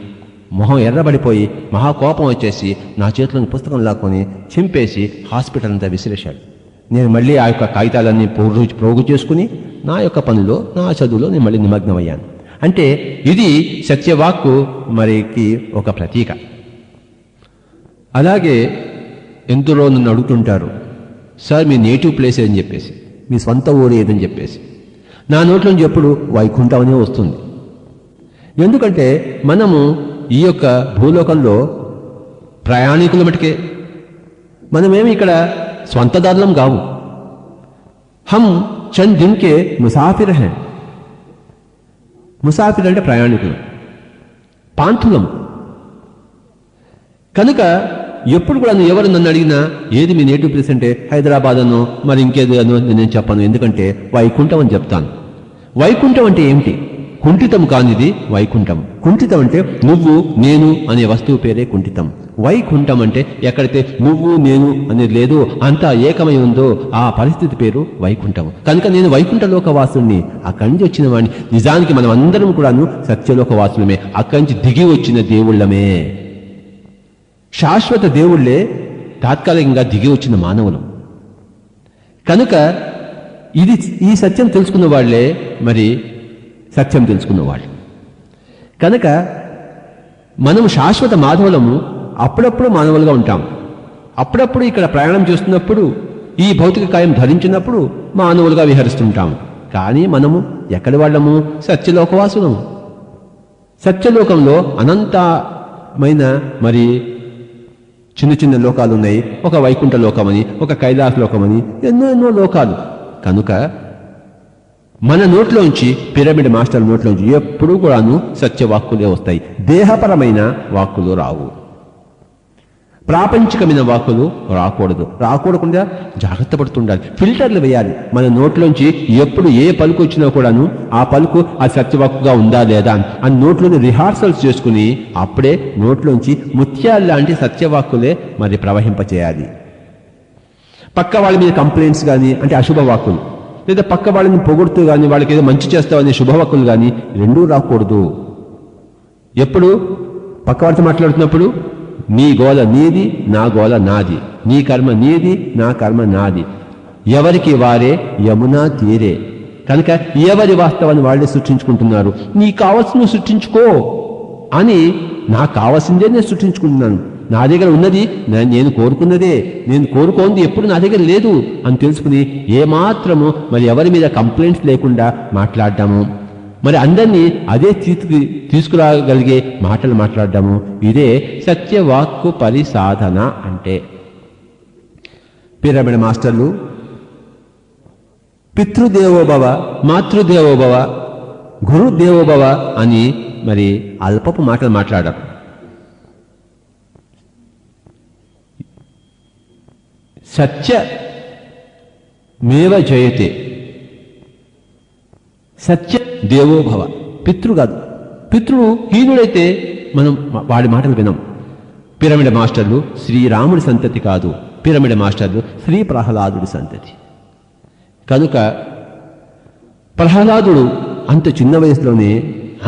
మొహం ఎర్రబడిపోయి మహాకోపం వచ్చేసి నా చేతిలోని పుస్తకం లాక్కొని చింపేసి హాస్పిటల్ అంతా విసిరేశాడు. నేను మళ్ళీ ఆ యొక్క కాగితాలన్నీ పోగు చేసుకుని నా యొక్క పనిలో, నా చదువులో నేను మళ్ళీ నిమగ్నమయ్యాను. అంటే ఇది సత్యవాక్కు మరికి ఒక ప్రతీక. అలాగే ఎందరో నన్ను అడుగుతుంటారు, సార్ మీ నేటివ్ ప్లేస్ ఏదని చెప్పేసి, మీ సొంత ఊరు ఏదని చెప్పేసి. నా నోట్లోంచి ఎప్పుడు వైకుంఠం అనే వస్తుంది. ఎందుకంటే మనము ఈ యొక్క భూలోకంలో ప్రయాణికుల మటుకే, మనమేమి ఇక్కడ స్వంతదారులం కావు. హమ్ చంద్ దిన్కే ముసాఫిర్ హై. ముసాఫిర్ అంటే ప్రయాణికులు, పాంథులం. కనుక ఎప్పుడు కూడా ఎవరు నన్ను అడిగినా ఏది మీ నేటివ్ ప్లేస్ అంటే హైదరాబాద్ అనో మరి ఇంకేది అనో నేను చెప్పను. ఎందుకంటే వైకుంఠం అని చెప్తాను. వైకుంఠం అంటే ఏమిటి? కుంఠితం కానిది వైకుంఠం. కుంఠితం అంటే నువ్వు నేను అనే వస్తువు పేరే కుంఠితం. వైకుంఠం అంటే ఎక్కడైతే నువ్వు నేను అనేది లేదు, అంతా ఏకమై ఉందో ఆ పరిస్థితి పేరు వైకుంఠం. కనుక నేను వైకుంఠ లోకవాసుని, అక్కడి నుంచి వచ్చిన వాడిని. నిజానికి మనం అందరం కూడాను సత్యలోకవాసులమే, అక్కడి నుంచి దిగి వచ్చిన దేవుళ్ళమే. శాశ్వత దేవుళ్లే తాత్కాలికంగా దిగి వచ్చిన మానవులు. కనుక ఈ సత్యం తెలుసుకున్న వాళ్లే మరి సత్యం తెలుసుకున్న వాళ్ళు. కనుక మనం శాశ్వత మాధవులము. అప్పుడప్పుడు మానవులుగా ఉంటాం, అప్పుడప్పుడు ఇక్కడ ప్రయాణం చేస్తున్నప్పుడు, ఈ భౌతిక కాయం ధరించినప్పుడు మానవులుగా విహరిస్తుంటాము. కానీ మనము ఎక్కడి వాళ్ళము? సత్యలోకవాసులము. సత్యలోకంలో అనంతమైన మరి చిన్న చిన్న లోకాలు ఉన్నాయి. ఒక వైకుంఠ లోకమని, ఒక కైలాస లోకమని, ఎన్నో ఎన్నో లోకాలు. కనుక మన నోట్లోంచి, పిరమిడ్ మాస్టర్ నోట్లోంచి ఎప్పుడూ కూడాను సత్యవాక్కులే వస్తాయి. దేహపరమైన వాక్కులు రావు, ప్రాపంచికమైన వాక్కులు రాకూడకుండా జాగ్రత్త పడుతుండాలి, ఫిల్టర్లు వేయాలి. మన నోట్లోంచి ఎప్పుడు ఏ పలుకు వచ్చినా కూడాను ఆ పలుకు ఆ సత్యవాక్కుగా ఉందా లేదా అని నోట్లోని రిహార్సల్స్ చేసుకుని అప్పుడే నోట్లోంచి ముత్యాలు లాంటి సత్యవాక్కులే మరి ప్రవహింపచేయాలి. పక్క వాళ్ళ మీద కంప్లైంట్స్ కానీ, అంటే అశుభవాక్కులు, లేదా పక్క వాళ్ళని పొగుడుతూ కానీ, వాళ్ళకి ఏదో మంచి చేస్తామనే శుభవాక్కులు కానీ రెండూ రాకూడదు. ఎప్పుడు పక్క వాళ్ళతో మాట్లాడుతున్నప్పుడు నీ గోల నీది, నా గోల నాది, నీ కర్మ నీది, నా కర్మ నాది, ఎవరికి వారే యమునా తీరే. కనుక ఎవరి వాస్తవాన్ని వాళ్ళే సృష్టించుకుంటున్నారు. నీకు కావాల్సిన సృష్టించుకో అని, నాకు కావాల్సిందే నేను సృష్టించుకుంటున్నాను, నా దగ్గర ఉన్నది నేను కోరుకున్నదే, నేను కోరుకోంది ఎప్పుడు నా దగ్గర లేదు అని తెలుసుకుని ఏమాత్రము మరి ఎవరి మీద కంప్లైంట్స్ లేకుండా మాట్లాడటము, మరి అందరినీ అదే తీసుకురాగలిగే మాటలు మాట్లాడటము, ఇదే సత్యవాక్కు పరిసాధన. అంటే పిరమిడ్ మాస్టర్లు పితృదేవోభవ, మాతృదేవోభవ, గురుదేవోభవ అని మరి అల్పపు మాటలు మాట్లాడారు. సత్యమేవ జయతే, సత్య దేవోభవ. పితృ కాదు, పితృడు హీనుడైతే మనం వాడి మాటలు వినం. పిరమిడ్ మాస్టర్లు శ్రీరాముడి సంతతి కాదు, పిరమిడ్ మాస్టర్లు శ్రీ ప్రహ్లాదుడి సంతతి. కనుక ప్రహ్లాదుడు అంత చిన్న వయసులోనే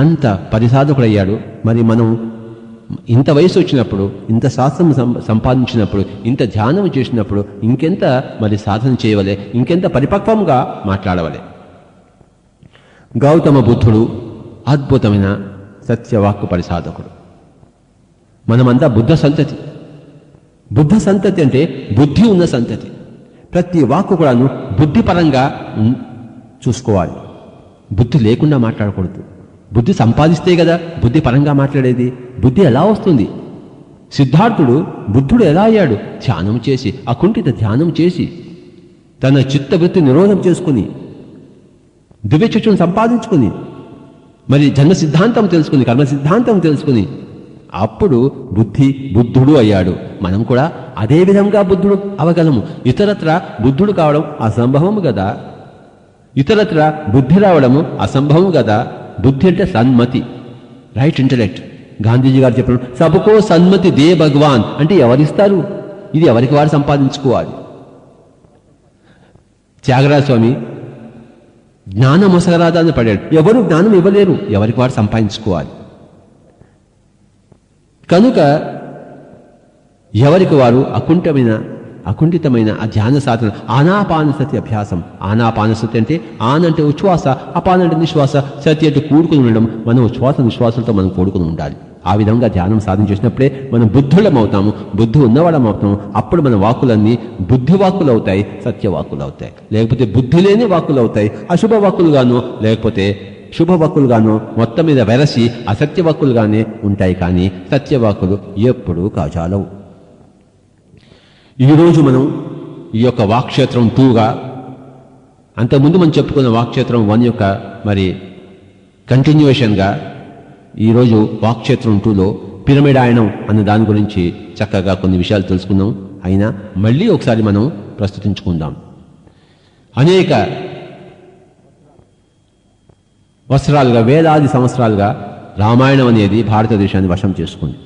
అంత పరిసాధకుడయ్యాడు. మరి మనం ఇంత వయసు వచ్చినప్పుడు, ఇంత శాస్త్రం సంపాదించినప్పుడు, ఇంత ధ్యానం చేసినప్పుడు ఇంకెంత మరి సాధన చేయవలే, ఇంకెంత పరిపక్వంగా మాట్లాడవలే. గౌతమ బుద్ధుడు అద్భుతమైన సత్యవాక్కు పరిసాధకుడు. మనమంతా బుద్ధ సంతతి. బుద్ధ సంతతి అంటే బుద్ధి ఉన్న సంతతి. ప్రతి వాక్కు కూడాను బుద్ధిపరంగా చూసుకోవాలి. బుద్ధి లేకుండా మాట్లాడకూడదు. బుద్ధి సంపాదిస్తే కదా బుద్ధి పరంగా మాట్లాడేది. బుద్ధి ఎలా వస్తుంది? సిద్ధార్థుడు బుద్ధుడు ఎలా అయ్యాడు? ధ్యానం చేసి, అకుంఠిత ధ్యానం చేసి, తన చిత్తవృత్తి నిరోధం చేసుకుని, దివ్యచక్షును సంపాదించుకుని, మరి జన్మ సిద్ధాంతం తెలుసుకుని, కర్మ సిద్ధాంతం తెలుసుకుని, అప్పుడు బుద్ధుడు అయ్యాడు. మనం కూడా అదే విధంగా బుద్ధుడు అవగలము. ఇతరత్ర బుద్ధుడు కావడం అసంభవము కదా. ఇతరత్ర బుద్ధి రావడము అసంభవం కదా. బుద్ధి అంటే సన్మతి, రైట్ ఇంటలెక్ట్. గాంధీజీ గారు చెప్పారు, సబకో సన్మతి దే భగవాన్ అంటే ఎవరిస్తారు? ఇది ఎవరికి వారు సంపాదించుకోవాలి. త్యాగరాజ స్వామి జ్ఞానం మొసగరాదని పడాడు. ఎవరు జ్ఞానం ఇవ్వలేరు, ఎవరికి వారు సంపాదించుకోవాలి. కనుక ఎవరికి వారు అకుంఠితమైన ఆ ధ్యాన సాధన ఆనాపానసతి అభ్యాసం. ఆనాపానసతి అంటే ఆన్ అంటే ఉచ్ఛ్వాస, అపాన్ అంటే నిశ్వాస, సతి అంటే కూడుకుని ఉండడం. మనం ఉచ్ఛ్వాస నిశ్వాసలతో మనం కూడుకుని ఉండాలి. ఆ విధంగా ధ్యానం సాధన చేసినప్పుడే మనం బుద్ధులం అవుతాము, బుద్ధి ఉన్నవాళ్ళం అవుతాము. అప్పుడు మన వాక్కులన్నీ బుద్ధి వాక్కులు అవుతాయి, సత్యవాక్కులు అవుతాయి. లేకపోతే బుద్ధి లేని వాక్కులు అవుతాయి, అశుభ వాక్కులుగాను, లేకపోతే శుభవాక్కులుగాను, మొత్తం మీద వెరసి అసత్యవాక్కులుగానే ఉంటాయి. కానీ సత్యవాక్కులు ఎప్పుడూ కాచాలవు. ఈరోజు మనం ఈ యొక్క వాక్క్షేత్రం 2గా, అంతకుముందు మనం చెప్పుకున్న వాక్క్షేత్రం 1 యొక్క మరి కంటిన్యూషన్గా ఈరోజు వాక్క్షేత్రం 2లో పిరమిడాయనం అన్న దాని గురించి చక్కగా కొన్ని విషయాలు తెలుసుకుందాం. అయినా మళ్ళీ ఒకసారి మనం ప్రస్తుతించుకుందాం. అనేక వత్సరాలుగా, వేలాది సంవత్సరాలుగా రామాయణం అనేది భారతదేశాన్ని వశం చేసుకుంది.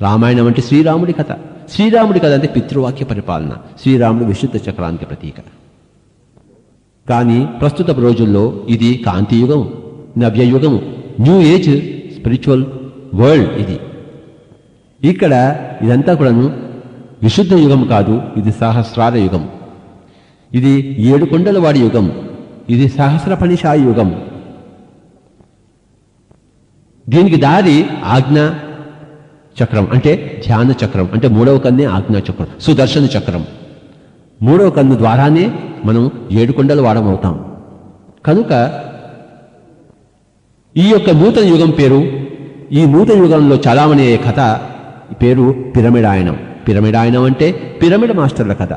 రామాయణం అంటే శ్రీరాముడి కథ. శ్రీరాముడి కథ అంటే పితృవాక్య పరిపాలన. శ్రీరాముడు విశుద్ధ చక్రానికి ప్రతీక. కానీ ప్రస్తుత రోజుల్లో ఇది కాంతియుగం, నవ్యయుగం, న్యూ ఏజ్ స్పిరిచువల్ వరల్డ్. ఇక్కడ ఇదంతా కూడాను విశుద్ధ యుగం కాదు, ఇది సహస్రార యుగం. ఇది 7 కొండల వాడి యుగం. ఇది సహస్ర పనిషాయి యుగం. దీనికి దారి ఆజ్ఞా చక్రం అంటే ధ్యాన చక్రం, అంటే 3వ కన్నే ఆజ్ఞా చక్రం, సుదర్శన చక్రం. 3వ కన్ను ద్వారానే మనం 7 కొండల వాడమవుతాం. కనుక ఈ యొక్క నూతన యుగం పేరు, ఈ నూతన యుగంలో చలామణి అయ్యే కథ పేరు పిరమిడాయనం. పిరమిడాయనం అంటే పిరమిడ్ మాస్టర్ల కథ.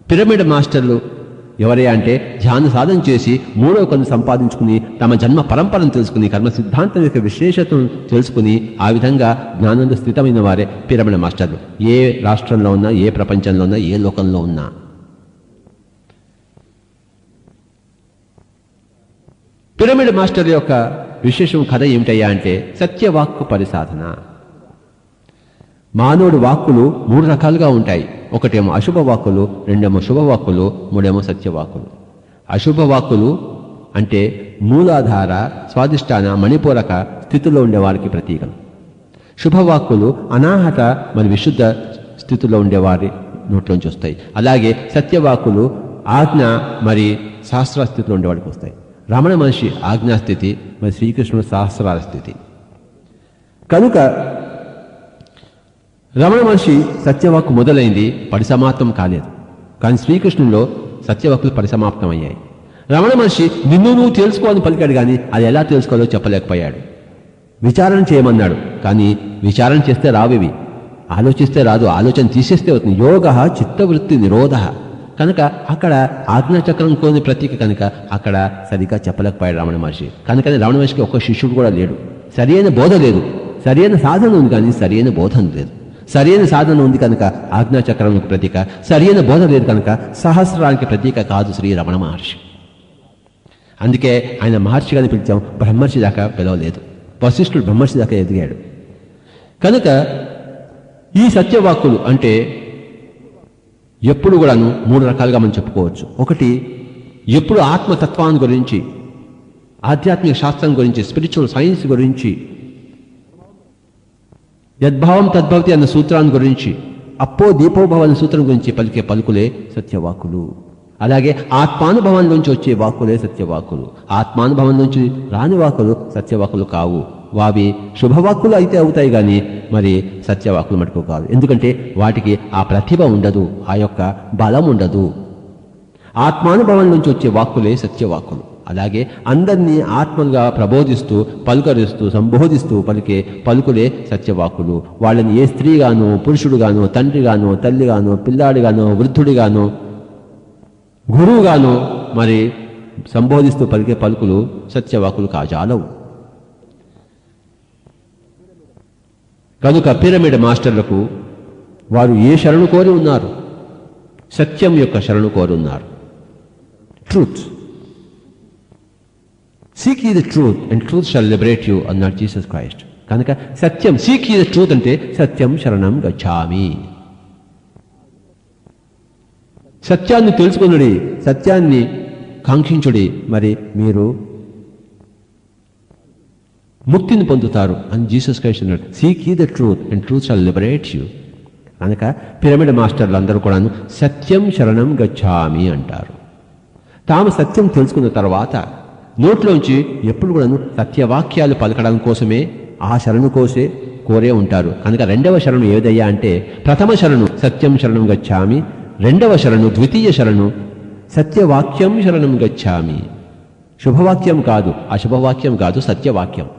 పిరమిడ్ మాస్టర్లు ఎవరే అంటే ధ్యాన సాధన చేసి 3వ కన్ను సంపాదించుకుని, తమ జన్మ పరంపరను తెలుసుకుని, కర్మ సిద్ధాంతం యొక్క విశేషతను తెలుసుకుని, ఆ విధంగా జ్ఞానంలో స్థితమైన వారే పిరమిడ్ మాస్టర్లు. ఏ రాష్ట్రంలో ఉన్నా, ఏ ప్రపంచంలో ఉన్నా, ఏ లోకంలో ఉన్నా. పిరమిడ్ మాస్టర్ యొక్క విశేషం కథ ఏమిటయ్యా అంటే సత్యవాక్కు పరిసాధన. మానవుడి వాక్కులు 3 రకాలుగా ఉంటాయి. ఒకటేమో అశుభ వాక్కులు, రెండేమో శుభవాక్కులు, మూడేమో సత్యవాక్కులు. అశుభ వాక్కులు అంటే మూలాధార, స్వాదిష్టాన, మణిపూరక స్థితిలో ఉండేవారికి ప్రతీకలు. శుభవాక్కులు అనాహత మరి విశుద్ధ స్థితిలో ఉండేవారి నోట్లోంచి వస్తాయి. అలాగే సత్యవాక్కులు ఆజ్ఞ మరి శాస్త్ర స్థితిలో ఉండేవాడికి వస్తాయి. రమణ మహర్షి ఆజ్ఞాస్థితి, మరి శ్రీకృష్ణుడు సహస్రాల స్థితి. కనుక రమణ మహర్షి సత్యవాక్కు మొదలైంది, పరిసమాప్తం కాలేదు. కానీ శ్రీకృష్ణుల్లో సత్యవాక్కులు పరిసమాప్తమయ్యాయి. రమణ మహర్షి నిన్ను నువ్వు తెలుసుకోవాలని పలికాడు, కానీ అది ఎలా తెలుసుకోవాలో చెప్పలేకపోయాడు. విచారణ చేయమన్నాడు, కానీ విచారణ చేస్తే రావివి, ఆలోచిస్తే రాదు, ఆలోచన తీసేస్తే అవుతుంది. యోగ చిత్తవృత్తి నిరోధ. కనుక అక్కడ ఆజ్ఞాచక్రం కోని ప్రతీక కనుక అక్కడ సరిగా చెప్పలేకపోయాడు రమణ మహర్షి. కనుకనే రమణ మహర్షికి ఒక్క శిష్యుడు కూడా లేడు. సరైన బోధ లేదు. సరైన సాధన ఉంది, కానీ సరైన బోధన లేదు. సరైన సాధన ఉంది కనుక ఆజ్ఞాచక్రానికి ప్రతీక, సరైన బోధ లేదు కనుక సహస్రానికి ప్రతీక కాదు శ్రీ రమణ మహర్షి. అందుకే ఆయన మహర్షిగాని పిలిచాం, బ్రహ్మర్షి దాకా పిలవలేదు. వశిష్ఠుడు బ్రహ్మర్షి దాకా ఎదిగాడు. కనుక ఈ సత్యవాక్కులు అంటే ఎప్పుడు కూడాను 3 రకాలుగా మనం చెప్పుకోవచ్చు. ఒకటి, ఎప్పుడు ఆత్మతత్వాన్ని గురించి, ఆధ్యాత్మిక శాస్త్రం గురించి, స్పిరిచువల్ సైన్స్ గురించి, యద్భావం తద్భవతి అన్న సూత్రాన్ని గురించి, అప్పో దీపోభవ అన్న సూత్రం గురించి పలికే పలుకులే సత్యవాక్కులు. అలాగే ఆత్మానుభవం నుంచి వచ్చే వాక్కులే సత్యవాక్కులు. ఆత్మానుభవం నుంచి రాని వాక్కులు సత్యవాక్కులు కావు. అవి శుభవాక్కులు అయితే అవుతాయి కానీ మరి సత్యవాక్కులు మటుకు కాదు. ఎందుకంటే వాటికి ఆ ప్రతిభ ఉండదు, ఆ యొక్క బలం ఉండదు. ఆత్మానుభవం నుంచి వచ్చే వాక్కులే సత్యవాక్కులు. అలాగే అందరినీ ఆత్మలుగా ప్రబోధిస్తూ, పలుకరిస్తూ, సంబోధిస్తూ పలికే పలుకులే సత్యవాక్కులు. వాళ్ళని ఏ స్త్రీగానో, పురుషుడుగానో, తండ్రిగానో, తల్లిగానో, పిల్లాడిగానో, వృద్ధుడిగానో, గురువుగానో మరి సంబోధిస్తూ పలికే పలుకులు సత్యవాక్కులు కాజాలవు. కనుక పిరమిడ్ మాస్టర్లకు వారు ఏ శరణు కోరి ఉన్నారు? సత్యం యొక్క శరణు కోరి ఉన్నారు. ట్రూత్. సీక్ యీ the truth and truth shall liberate you అన్నాడు జీసస్ క్రైస్ట్. కనుక సత్యం, సీక్ యీ ద ట్రూత్ అంటే సత్యం శరణం గచ్ఛామి. సత్యాన్ని తెలుసుకునుడి, సత్యాన్ని కాంక్షించుడి, మరి మీరు ముక్తిని పొందుతారు అని జీసస్ క్రైస్ట్ అన్నాడు. సీక్ యీ the truth and truth shall liberate you. కనుక పిరమిడ్ మాస్టర్లు అందరూ కూడాను సత్యం శరణం గచ్ఛామి అంటారు. తాము సత్యం తెలుసుకున్న తర్వాత నోట్లోంచి ఎప్పుడు కూడాను సత్యవాక్యాలు పలకడం కోసమే ఆ శరణు కోరే ఉంటారు. కనుక రెండవ శరణు ఏదయ్యా అంటే, ప్రథమ శరణు సత్యం శరణం గచ్ఛామి, రెండవ శరణు ద్వితీయ శరణు సత్యవాక్యం శరణం గచ్ఛామి. శుభవాక్యం కాదు, అశుభవాక్యం కాదు, సత్యవాక్యం.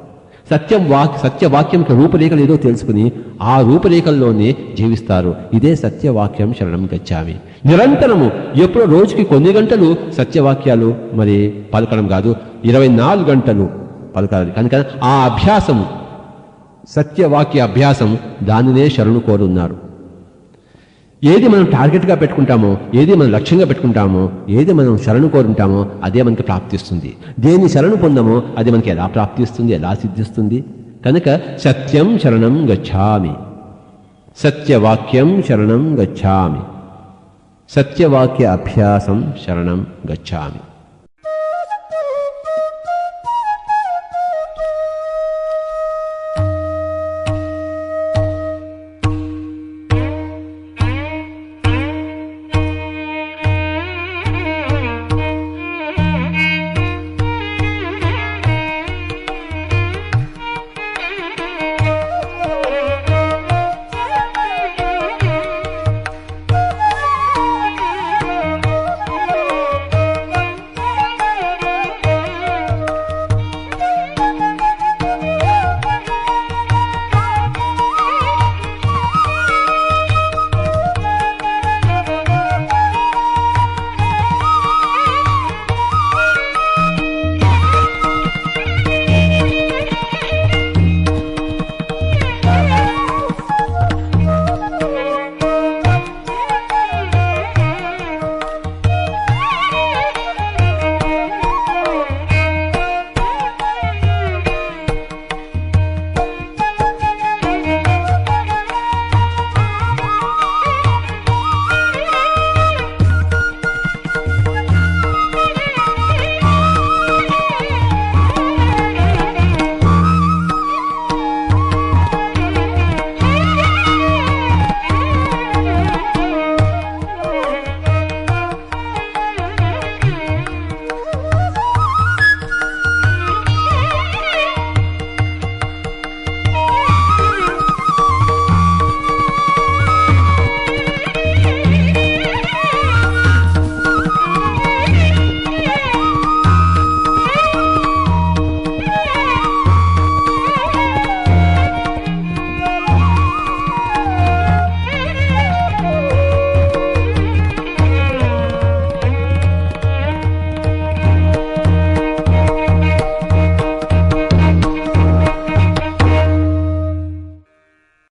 సత్యవాక్యంకి రూపురేఖలు ఏదో తెలుసుకుని ఆ రూపురేఖల్లోనే జీవిస్తారు. ఇదే సత్యవాక్యం శరణం గచ్ఛామి. నిరంతరము ఎప్పుడో రోజుకి కొన్ని గంటలు సత్యవాక్యాలు మరి పలకడం కాదు, 24 గంటలు పలకాలి. కనుక ఆ అభ్యాసము, సత్యవాక్య అభ్యాసం, దానినే శరణు కోరున్నారు. ఏది మనం టార్గెట్గా పెట్టుకుంటామో, ఏది మనం లక్ష్యంగా పెట్టుకుంటామో, ఏది మనం శరణు కోరుంటామో అదే మనకి ప్రాప్తిస్తుంది. దేని శరణు పొందామో అది మనకి ఎలా ప్రాప్తిస్తుంది, ఎలా సిద్ధిస్తుంది? కనుక సత్యం శరణం గచ్ఛామి, సత్యవాక్యం శరణం గచ్ఛామి, సత్యవాక్య అభ్యాసం శరణం గచ్ఛామి.